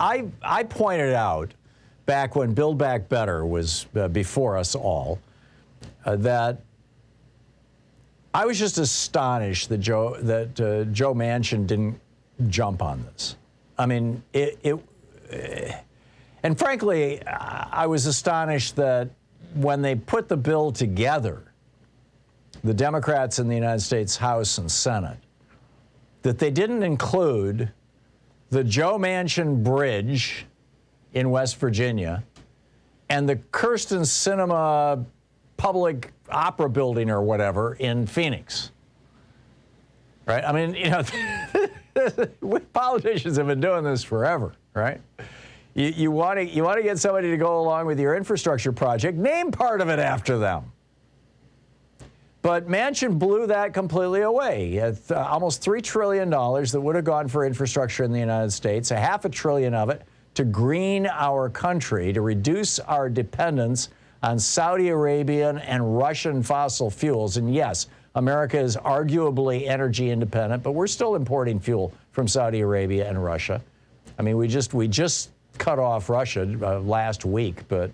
I pointed out back when Build Back Better was before us all that I was just astonished that Joe Manchin didn't jump on this. I mean, and frankly, I was astonished that when they put the bill together, the Democrats in the United States House and Senate, that they didn't include the Joe Manchin Bridge in West Virginia and the Kirsten Sinema Public Opera Building or whatever in Phoenix. Right? I mean, you know, politicians have been doing this forever, right? You want to get somebody to go along with your infrastructure project, name part of it after them. But Manchin blew that completely away. Almost $3 trillion that would have gone for infrastructure in the United States, $500 billion of it to green our country, to reduce our dependence on Saudi Arabian and Russian fossil fuels. And yes, America is arguably energy independent, but we're still importing fuel from Saudi Arabia and Russia. I mean, we just cut off Russia last week, but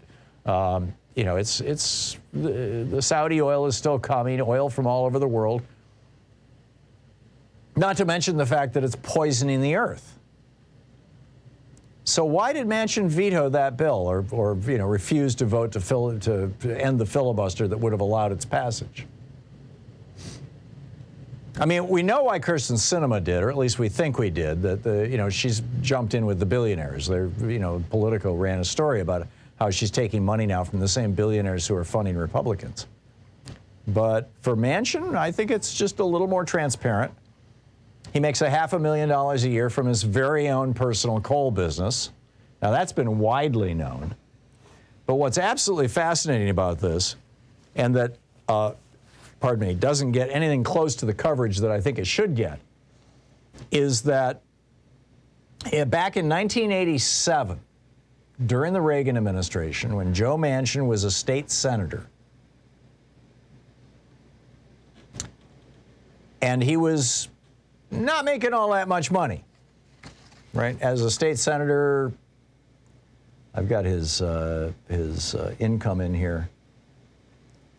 you know, the Saudi oil is still coming, oil from all over the world. Not to mention the fact that it's poisoning the earth. So why did Manchin veto that bill, or you know, refuse to vote to end the filibuster that would have allowed its passage? I mean, we know why Kirsten Sinema did, or at least we think we did. That you know, she's jumped in with the billionaires. They're, you know, Politico ran a story about how she's taking money now from the same billionaires who are funding Republicans. But for Manchin, I think it's just a little more transparent. He makes $500,000 a year from his very own personal coal business. Now, that's been widely known. But what's absolutely fascinating about this, and that, pardon me, doesn't get anything close to the coverage that I think it should get, is that back in 1987, during the Reagan administration, when Joe Manchin was a state senator, and he was not making all that much money, right? As a state senator, I've got his income in here.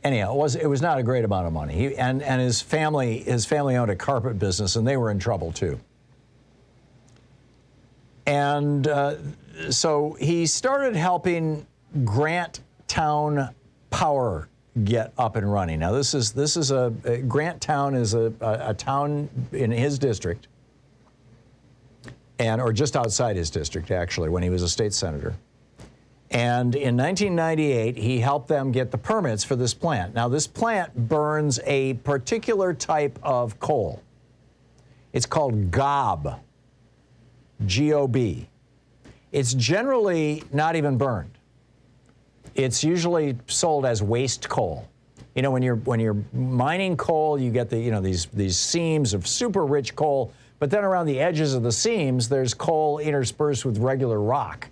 Anyhow, it was not a great amount of money. And his family owned a carpet business, and they were in trouble too. And so he started helping Grant Town Power get up and running. Now, Grant Town is a town in his district, or just outside his district, actually, when he was a state senator. And in 1998, he helped them get the permits for this plant. Now, this plant burns a particular type of coal. It's called GOB, G-O-B. It's generally not even burned. It's usually sold as waste coal. You know, when you're mining coal, you get these seams of super rich coal, but then around the edges of the seams, there's coal interspersed with regular rock.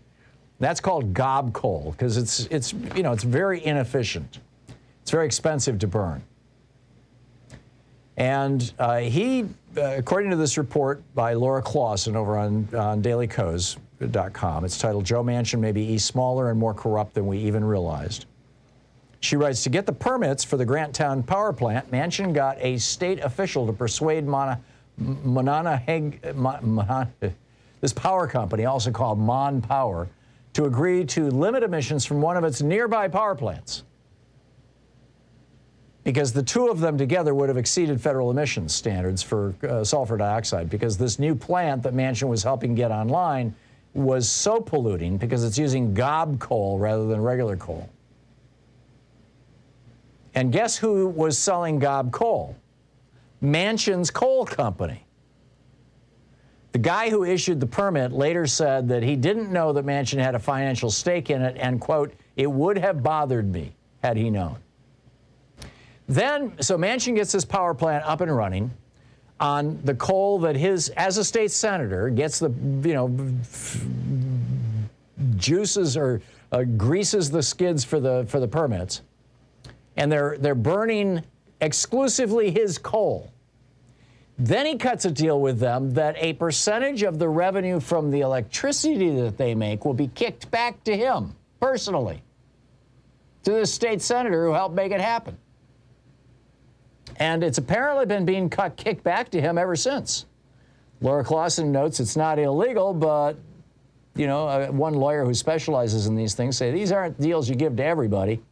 That's called gob coal because it's very inefficient. It's very expensive to burn. And he, according to this report by Laura Clausen over on dailycoz.com, it's titled, "Joe Manchin may be smaller and more corrupt than we even realized." She writes, to get the permits for the Grant Town power plant, Manchin got a state official to persuade this power company, also called Mon Power, to agree to limit emissions from one of its nearby power plants, because the two of them together would have exceeded federal emissions standards for sulfur dioxide, because this new plant that Manchin was helping get online was so polluting because it's using gob coal rather than regular coal. And guess who was selling gob coal? Manchin's coal company. The guy who issued the permit later said that he didn't know that Manchin had a financial stake in it, and, quote, "it would have bothered me had he known." Then, so Manchin gets this power plant up and running on the coal that as a state senator, gets the, juices or greases the skids for the permits, and they're burning exclusively his coal. Then he cuts a deal with them that a percentage of the revenue from the electricity that they make will be kicked back to him personally, to the state senator who helped make it happen. And it's apparently been being kicked back to him ever since. Laura Clausen notes it's not illegal, but, you know, one lawyer who specializes in these things say these aren't deals you give to everybody.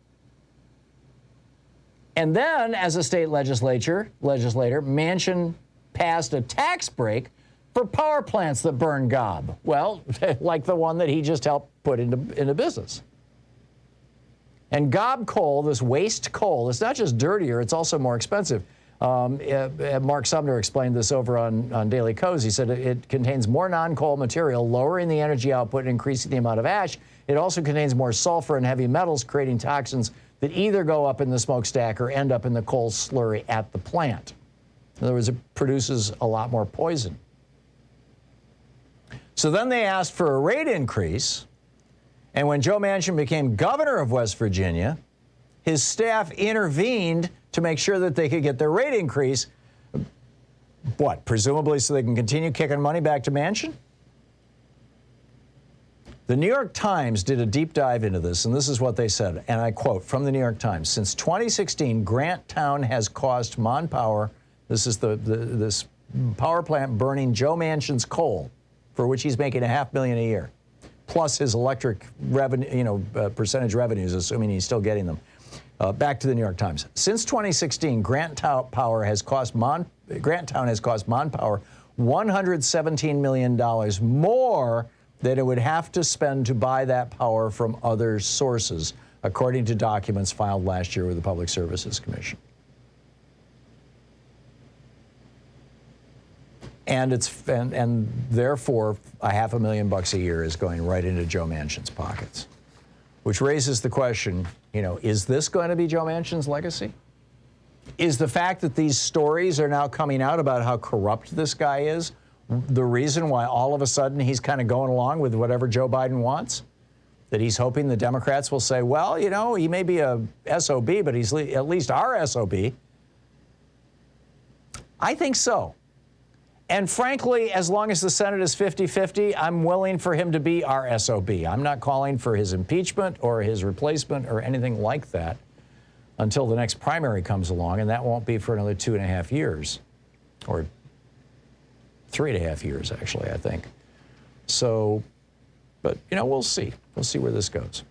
And then, as a state legislator, Manchin passed a tax break for power plants that burn gob. Well, like the one that he just helped put into business. And gob coal, this waste coal, it's not just dirtier, it's also more expensive. Mark Sumner explained this over on Daily Kos. He said it contains more non-coal material, lowering the energy output and increasing the amount of ash. It also contains more sulfur and heavy metals, creating toxins that either go up in the smokestack or end up in the coal slurry at the plant. In other words, it produces a lot more poison. So then they asked for a rate increase. And when Joe Manchin became governor of West Virginia, his staff intervened to make sure that they could get their rate increase. What, presumably so they can continue kicking money back to Manchin? The New York Times did a deep dive into this, and this is what they said, and I quote from the New York Times. Since 2016, Grant Town has cost Mon Power, this is this power plant burning Joe Manchin's coal, for which he's making $500,000 a year, plus his electric revenue, percentage revenues, assuming he's still getting them. Back to the New York Times. Since 2016, Grant Town has cost Mon Power $117 million more than it would have to spend to buy that power from other sources, according to documents filed last year with the Public Services Commission. And therefore, $500,000 a year is going right into Joe Manchin's pockets, which raises the question, is this going to be Joe Manchin's legacy? Is the fact that these stories are now coming out about how corrupt this guy is the reason why all of a sudden he's kind of going along with whatever Joe Biden wants? That he's hoping the Democrats will say, well, he may be a SOB, but he's at least our SOB. I think so. And frankly, as long as the Senate is 50-50, I'm willing for him to be our SOB. I'm not calling for his impeachment or his replacement or anything like that until the next primary comes along, and that won't be for another 2.5 years, or 3.5 years, actually, I think. So, but, we'll see. We'll see where this goes.